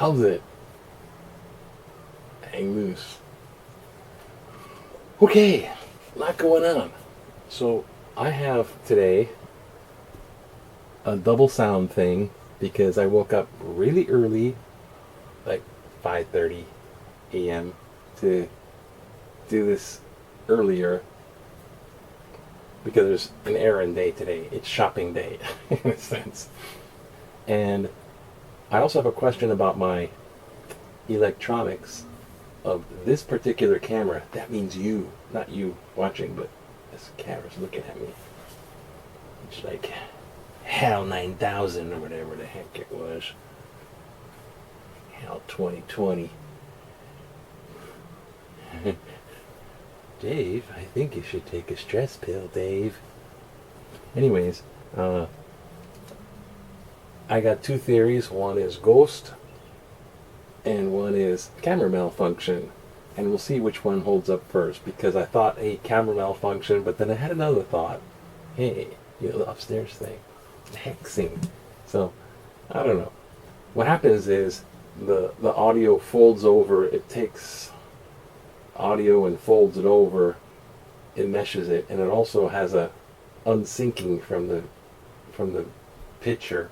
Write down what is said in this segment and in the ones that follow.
Loves it. Hang loose. Okay, a lot going on. So I have today a double sound thing because I woke up really early, like 5:30 a.m. to do this earlier because there's an errand day today. It's shopping day in a sense. And I also have a question about my electronics of this particular camera. That means you, not you watching, but this camera's looking at me. It's like HAL 9000 or whatever the heck it was. HAL 2020. Dave, I think you should take a stress pill, Dave. Anyways, I got two theories. One is ghost, and one is camera malfunction. And we'll see which one holds up first, because I thought, hey, camera malfunction, but then I had another thought. Hey, the upstairs thing. Hexing. So, I don't know. What happens is the audio folds over. It takes audio and folds it over. It meshes it, and it also has a unsyncing from the picture.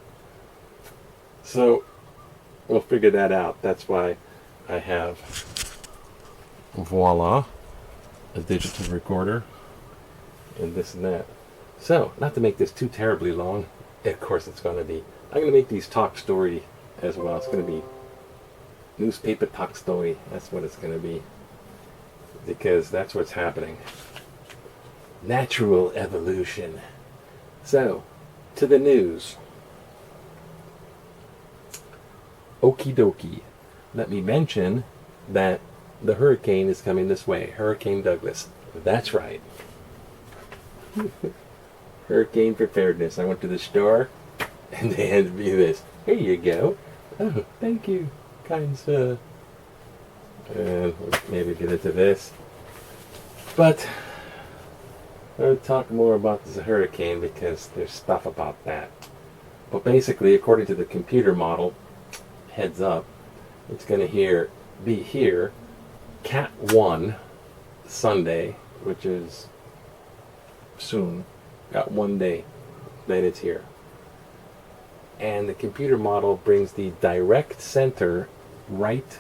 So we'll figure that out. That's why I have, voila, a digital recorder and this and that. So, not to make this too terribly long, of course it's going to be, I'm going to make these talk story as well. It's going to be newspaper talk story. That's what it's going to be, because that's what's happening. Natural evolution. So, to the news. Okie dokie. Let me mention that the hurricane is coming this way. Hurricane Douglas. That's right. Hurricane preparedness. I went to the store and they handed me this. Here you go. Oh, thank you, kind sir. And maybe get into this. But I'll talk more about this hurricane because there's stuff about that. But basically, according to the computer model, heads up, it's going to be here Cat 1 Sunday, which is soon. Got 1 day that it's here. And the computer model brings the direct center right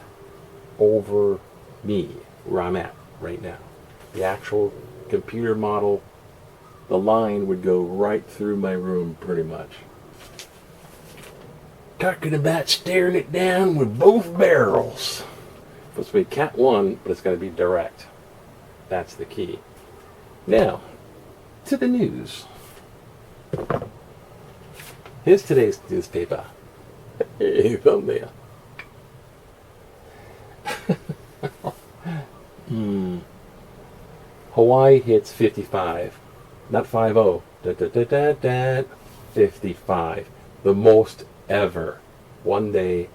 over me, where I'm at right now. The actual computer model, the line would go right through my room pretty much. Talking about staring it down with both barrels. It's supposed to be Cat 1, but it's going to be direct. That's the key. Now, to the news. Here's today's newspaper. Hey, thumbnail. Hawaii hits 55. Not 50. 55. The most ever. 1 day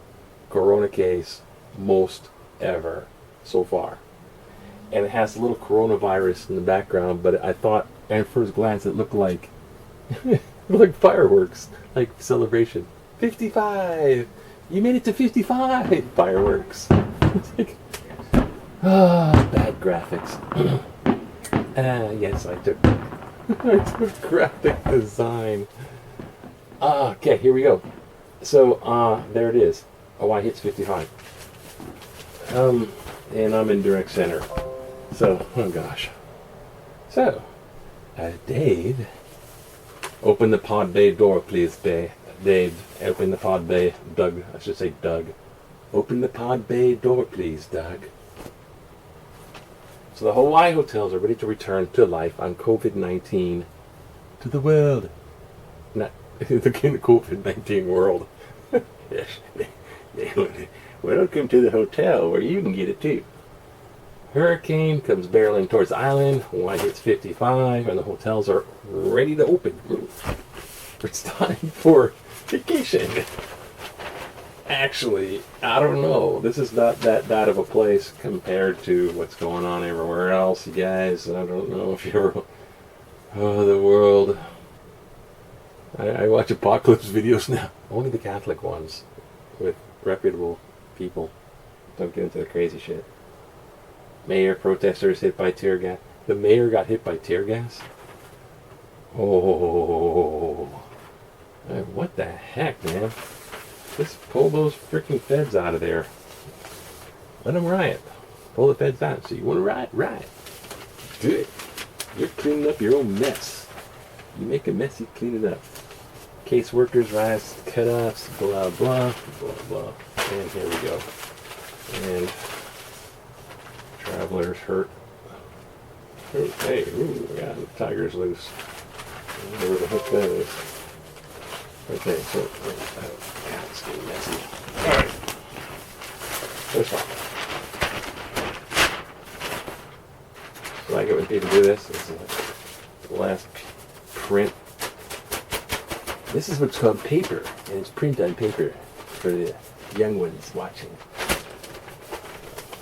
corona case, most ever so far. And it has a little coronavirus in the background, but I thought at first glance it looked like like fireworks, like celebration. 55! You made it to 55! Fireworks. Bad graphics. Yes, I took graphic design. Okay, here we go. So, there it is. Hawaii hits 55. And I'm in direct center. So, oh gosh. So, Dave, open the pod bay door, please, Dave. Open the pod bay. Doug, I should say Doug. Open the pod bay door, please, Doug. So the Hawaii hotels are ready to return to life on COVID-19 to the world. Not the COVID-19 world. Yes. Welcome to the hotel where you can get it too. Hurricane comes barreling towards the island. Hawaii hits 55 and the hotels are ready to open. It's time for vacation. Actually, I don't know. This is not that bad of a place compared to what's going on everywhere else, you guys. I don't know if you're... Oh, the world. I watch apocalypse videos now. Only the Catholic ones with reputable people. Don't get into the crazy shit. Mayor protesters hit by tear gas. The mayor got hit by tear gas? Oh. What the heck, man? Just pull those freaking feds out of there. Let them riot. Pull the feds out. So you want to riot? Riot. Do it. You're cleaning up your own mess. You make a mess, you clean it up. Caseworkers rise to cutoffs, blah, blah, blah, blah. And here we go. And travelers hurt. Ooh, hey, ooh, yeah, the tiger's loose. I wonder where the heck that is. Okay, so, oh, God, it's getting messy. Alright. First off. So I get when people do this. This is the last print. This is what's called paper, and it's print on paper for the young ones watching.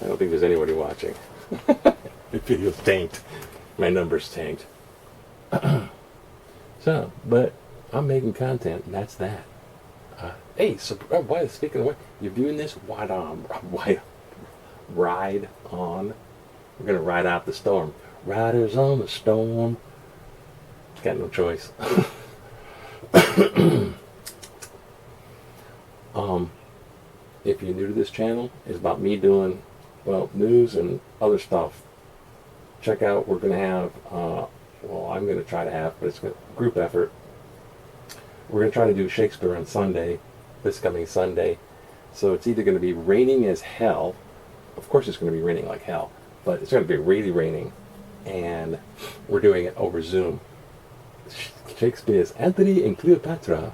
I don't think there's anybody watching. The video's tanked. My number's tanked. So, but I'm making content, and that's that. Hey, so speaking of what, you're doing this? Ride on. We're gonna ride out the storm. Riders on the storm. Got no choice. If you're new to this channel, it's about me doing, well, news and other stuff. Check out, we're going to have, I'm going to try to have, but it's a group effort. We're going to try to do Shakespeare on Sunday, this coming Sunday. So it's either going to be raining as hell. Of course it's going to be raining like hell, but it's going to be really raining. And we're doing it over Zoom. Shakespeare's Antony and Cleopatra.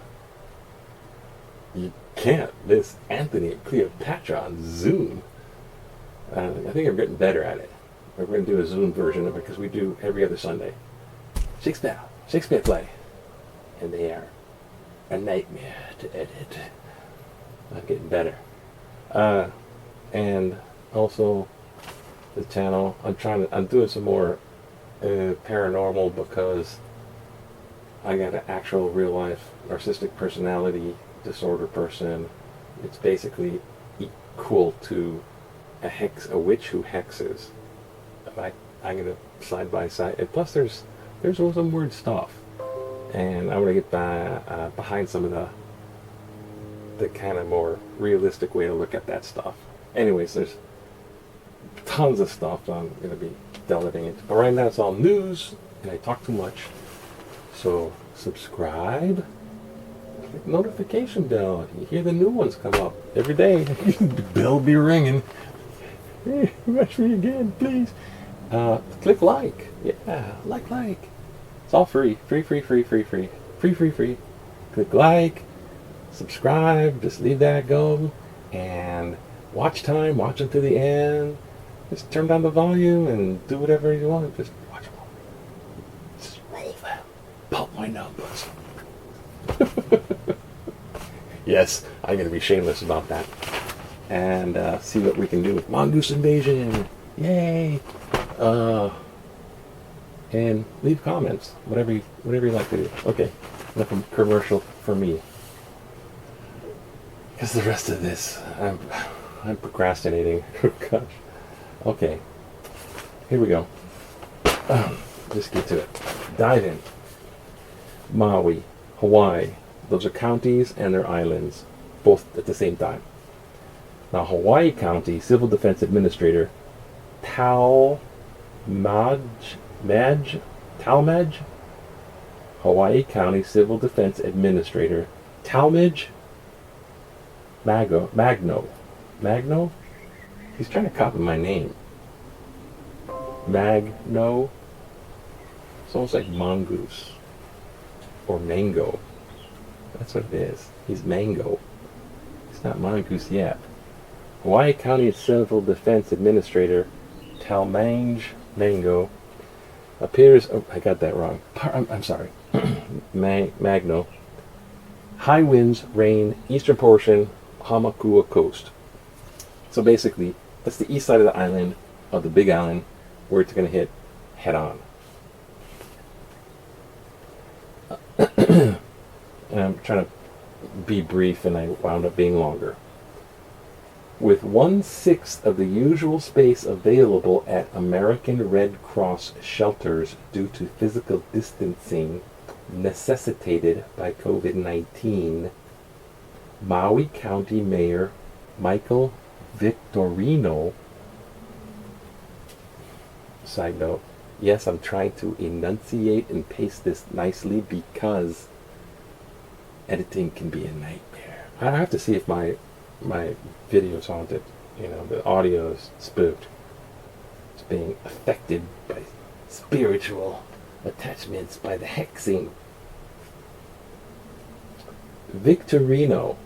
You can't miss Antony and Cleopatra on Zoom. I think I'm getting better at it. We're going to do a Zoom version of it because we do every other Sunday. Shakespeare play. And they are a nightmare to edit. I'm getting better. And also the channel, I'm doing some more paranormal because I got an actual real life narcissistic personality disorder person. It's basically equal to a witch who hexes. I'm gonna side by side, and plus there's some weird stuff, and I want to get behind some of the kind of more realistic way to look at that stuff. Anyways, there's tons of stuff I'm gonna be delving into, but right now it's all news, and I talk too much. So subscribe, click notification bell. You hear the new ones come up every day. The bell be ringing. Hey, watch me again, please. Click like. Yeah, like. It's all free. Free. Click like, subscribe, just leave that go. And watch time, watch them to the end. Just turn down the volume and do whatever you want. Just watch them all. Just roll them. Pump my numbers. Yes, I'm going to be shameless about that. And see what we can do with Mongoose Invasion. Yay! And leave comments, whatever you like to do. Okay, enough of commercial for me. Because the rest of this, I'm procrastinating. Oh gosh. Okay, here we go. Just get to it. Dive in. Maui, Hawaii. Those are counties and they're islands, both at the same time. Now, Hawaii County Civil Defense Administrator Talmadge, Hawaii County Civil Defense Administrator Talmadge Magno. He's trying to copy my name. Magno. It's almost like mongoose or mango. That's what it is. He's mango. He's not mongoose yet. Hawaii County Civil Defense Administrator Talmadge Mango appears. Oh, I got that wrong. I'm sorry. Magno. High winds, rain, eastern portion, Hamakua coast. So basically, that's the east side of the island, of the big island, where it's going to hit head on. And I'm trying to be brief, and I wound up being longer. with 1/6 of the usual space available at American Red Cross shelters due to physical distancing necessitated by COVID-19, Maui County Mayor Michael Victorino, side note, yes, I'm trying to enunciate and paste this nicely because editing can be a nightmare. I have to see if my video's haunted. The audio is spooked. It's being affected by spiritual attachments, by the hexing. Victorino.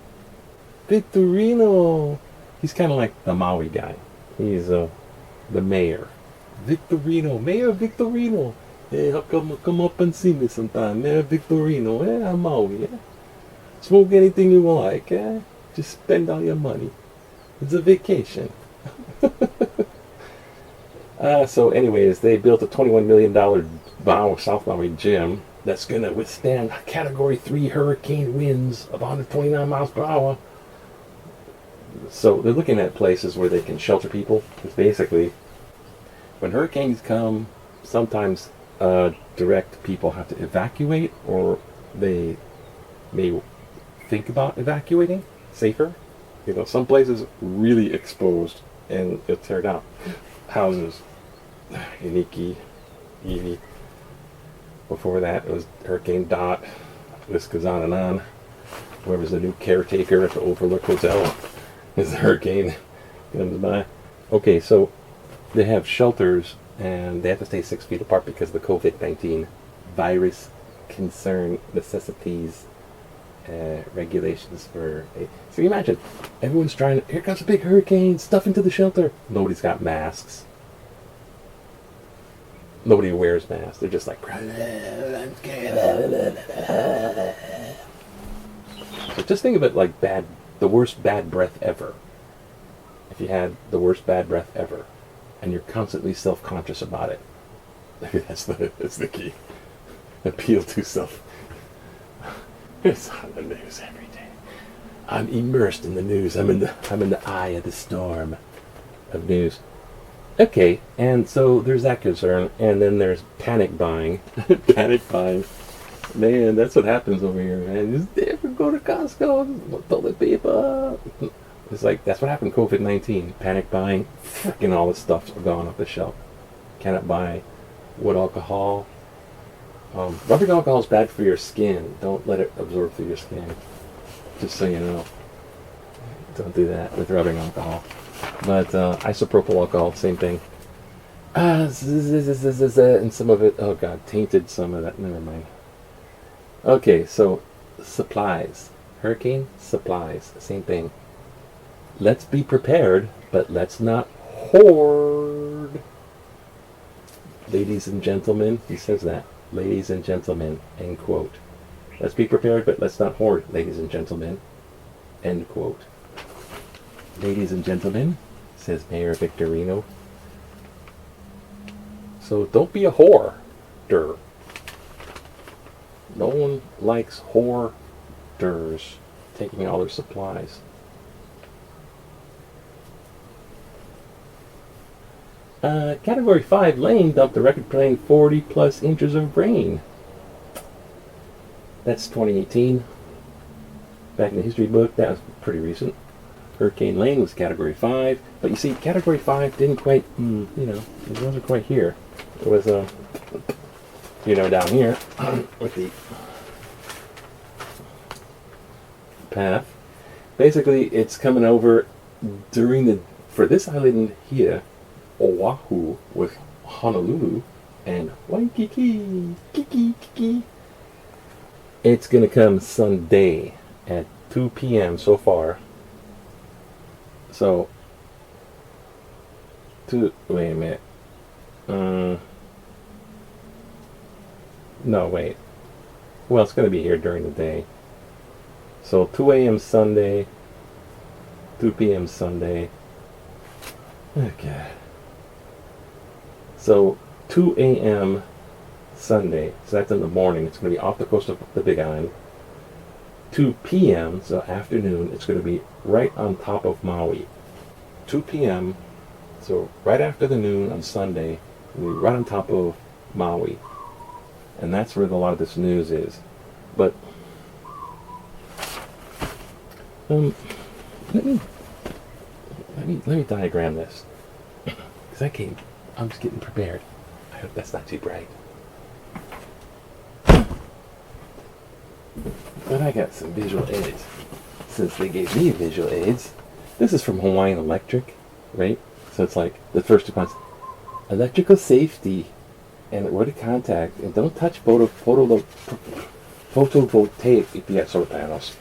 He's kind of like the Maui guy. He's the mayor. Mayor Victorino. Hey, come up and see me sometime, Mayor Victorino. I'm Maui. Smoke anything you like. Just spend all your money. It's a vacation. So anyways, they built a $21 million South Maui gym that's going to withstand Category 3 hurricane winds of 129 miles per hour. So they're looking at places where they can shelter people. Because basically, when hurricanes come, sometimes direct people have to evacuate, or they may think about evacuating safer. Some places really exposed and it'll tear down houses. Iniki, Evie. Before that, it was Hurricane Dot. This goes on and on. Whoever's the new caretaker at the Overlook Hotel as the hurricane comes by. Okay, so they have shelters and they have to stay 6 feet apart because the COVID-19 virus concern necessities regulations for. So you imagine, everyone's trying to, here comes a big hurricane, stuff into the shelter. Nobody's got masks. Nobody wears masks. They're just like, I'm scared. So just think of it like the worst bad breath ever. If you had the worst bad breath ever, and you're constantly self-conscious about it, that's the key. Appeal to self. It's on the news every day. I'm immersed in the news. I'm in the eye of the storm of news. Okay, and so there's that concern, and then there's panic buying. Panic buying. Man, that's what happens over here, man. Just ever go to Costco, toilet paper. It's like, that's what happened, COVID-19. Panic buying. Freaking all the stuff's gone off the shelf. Cannot buy wood alcohol. Rubbing alcohol is bad for your skin. Don't let it absorb through your skin. Just so you know. Don't do that with rubbing alcohol. But isopropyl alcohol, same thing. And some of it, oh god, tainted some of that. Never mind. Okay, so supplies. Hurricane supplies, same thing. Let's be prepared, but let's not hoard. Ladies and gentlemen, he says that. Ladies and gentlemen, end quote. Let's be prepared, but let's not hoard, ladies and gentlemen, end quote. Ladies and gentlemen, says Mayor Victorino. So don't be a hoarder. No one likes hoarders taking all their supplies. Category 5 Lane dumped a record-breaking 40 plus inches of rain. That's 2018. Back in the history book, that was pretty recent. Hurricane Lane was Category 5, but you see, Category 5 didn't quite, it wasn't quite here. It was, down here with the path. Basically, it's coming over for this island here, Oahu, with Honolulu and Waikiki, Kiki. It's going to come Sunday at 2 p.m. so far. So, wait a minute. No, wait. Well, it's going to be here during the day. So, 2 a.m. Sunday, 2 p.m. Sunday. Okay. So, 2 a.m. Sunday, so that's in the morning. It's going to be off the coast of the Big Island. 2 p.m., so afternoon, it's going to be right on top of Maui. 2 p.m. So right after the noon on Sunday, we're right on top of Maui. And that's where a lot of this news is. But let me diagram this. Because I'm just getting prepared. I hope that's not too bright. But I got some visual aids. Since they gave me visual aids, this is from Hawaiian Electric, right? So it's like the first 2 points: electrical safety and avoid of contact, and don't touch photovoltaic if you have solar panels.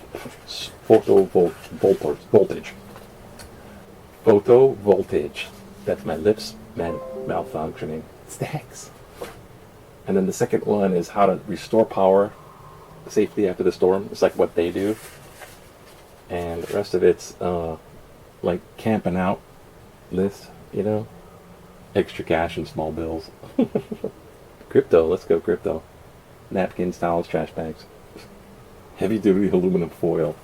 Voltage. Photo voltage. That's my lips malfunctioning. It's the hex. And then the second one is how to restore power safely after the storm. It's like what they do. And the rest of it's like camping out list, you know, extra cash and small bills. Crypto, let's go crypto. Napkins, towels, trash bags. Heavy duty aluminum foil.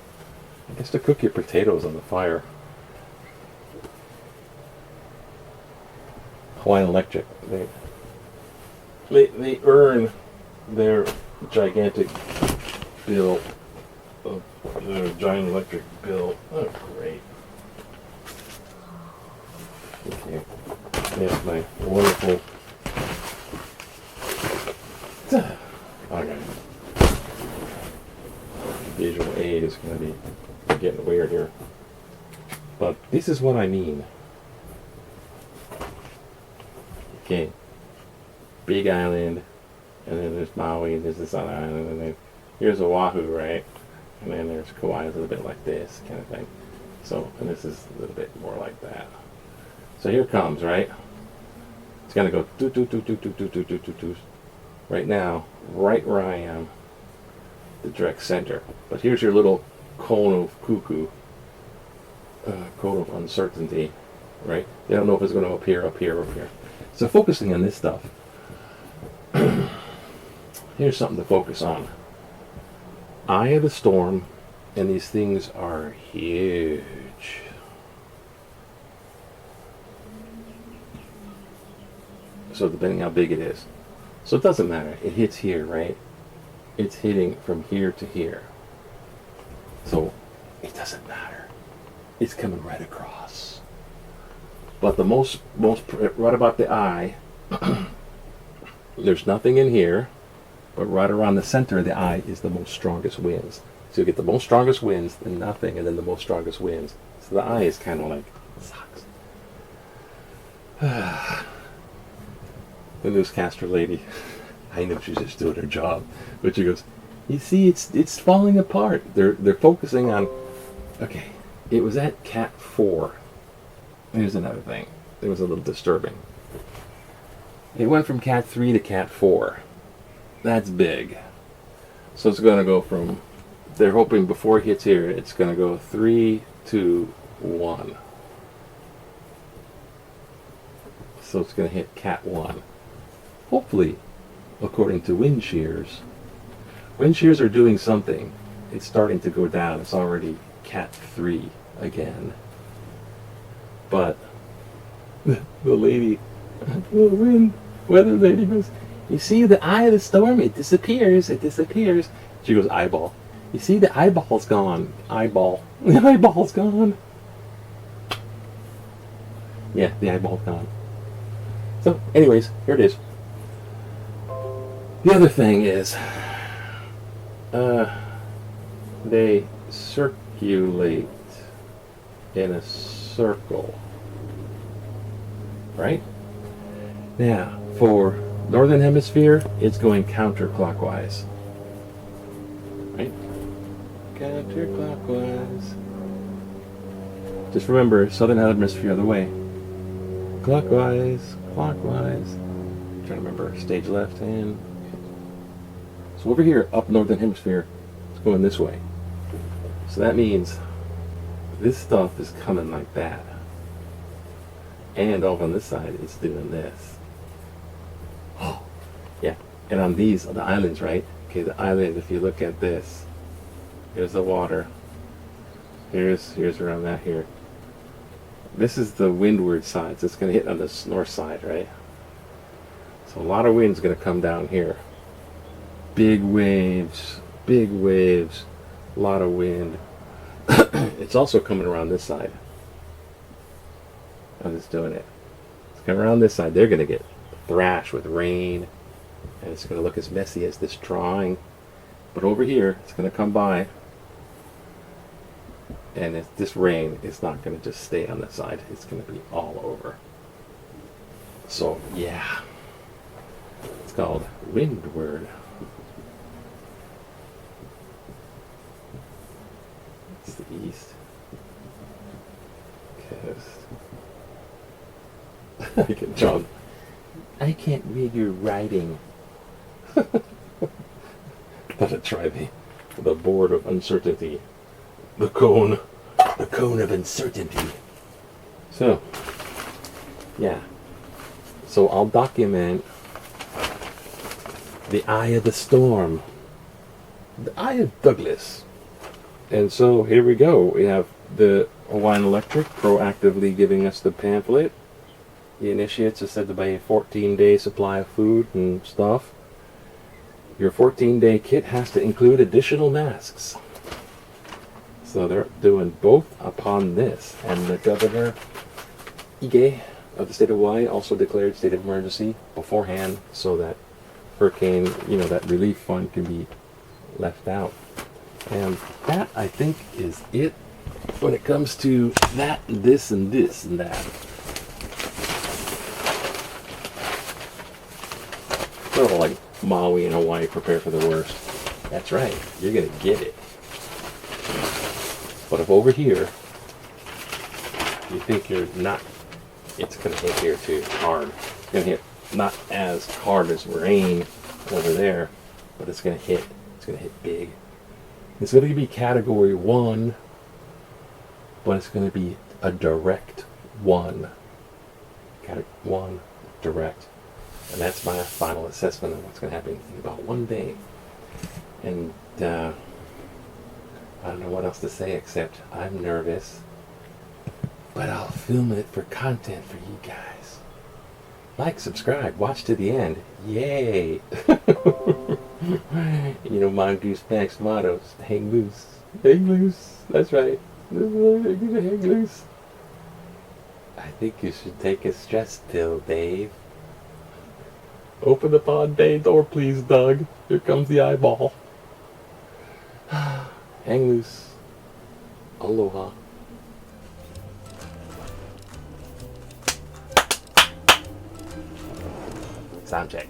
I guess to cook your potatoes on the fire. Hawaiian Electric. They earn their gigantic bill of their giant electric bill. Oh, great. Okay. There's my wonderful. Okay. Visual aid is going to be getting weird here. But this is what I mean. Okay. Big island, and then there's Maui, and there's this other island, and then here's Oahu, right? And then there's Kauai, a little bit like this kind of thing. So, and this is a little bit more like that. So here it comes, right? It's gonna go do. Right now, right where I am, the direct center. But here's your little cone of cuckoo, cone of uncertainty, right? You don't know if it's going to appear up here or up here. So focusing on this stuff, here's something to focus on. Eye of the storm, and these things are huge. So depending how big it is. So it doesn't matter. It hits here, right? It's hitting from here to here. So it doesn't matter. It's coming right across. But the most right about the eye, there's nothing in here, but right around the center of the eye is the most strongest winds. So you get the most strongest winds, then nothing, and then the most strongest winds. So the eye is kind of like, sucks. The newscaster lady, I know she's just doing her job, but she goes, you see, it's falling apart. They're focusing on, okay, it was at Cat 4. Here's another thing. It was a little disturbing. It went from Cat 3 to Cat 4. That's big. So it's going to go from, they're hoping before it hits here, it's going to go 3, 2, 1. So it's going to hit Cat 1. Hopefully, according to wind shears are doing something. It's starting to go down. It's already Cat 3 again. But the lady, the weather lady goes, you see the eye of the storm, it disappears. She goes, eyeball. You see the eyeball's gone. Eyeball. The eyeball's gone. Yeah, the eyeball's gone. So, anyways, here it is. The other thing is, they circulate in a circle, right? Now, for northern hemisphere, it's going counterclockwise, right? Counterclockwise. Just remember, southern hemisphere the other way. Clockwise. I'm trying to remember, stage left hand. So over here, up northern hemisphere, it's going this way. So that means this stuff is coming like that. And over on this side, it's doing this. Oh, yeah. And on the islands, right? Okay, the island, if you look at this, here's the water. Here's where I'm at here. this is the windward side, so it's going to hit on the north side, right? So a lot of wind's going to come down here. Big waves, a lot of wind. It's also coming around this side. I'm just doing it. It's coming around this side. They're going to get thrashed with rain, and it's going to look as messy as this drawing. But over here, it's going to come by, and this rain is not going to just stay on the side. It's going to be all over. So, yeah. It's called windward. It's the east coast. John, I can't read your writing. Gotta try the board of uncertainty. The cone of uncertainty. So, yeah. So I'll document the eye of the storm. The eye of Douglas. And so here we go. We have the Hawaiian Electric proactively giving us the pamphlet. The initiates are said to buy a 14-day supply of food and stuff. Your 14-day kit has to include additional masks. So they're doing both upon this. And the governor, Ige, of the state of Hawaii also declared state of emergency beforehand so that hurricane, that relief fund can be left out. And that, I think, is it when it comes to that, this, and this, and that. Sort of like Maui and Hawaii prepare for the worst. That's right, you're going to get it. But if over here, you think you're not, it's going to hit here too hard. It's going to hit not as hard as rain over there, but it's going to hit big. It's going to be category 1, but it's going to be a direct 1. Category 1, direct. And that's my final assessment of what's going to happen in about 1 day. And I don't know what else to say except I'm nervous, but I'll film it for content for you guys. Like, subscribe, watch to the end. Yay! Mongoose Max mottos: hang loose. Hang loose. That's right. Hang loose. I think you should take a stress pill, Dave. Open the pod bay door, please, Doug. Here comes the eyeball. Hang loose. Aloha. Sound check.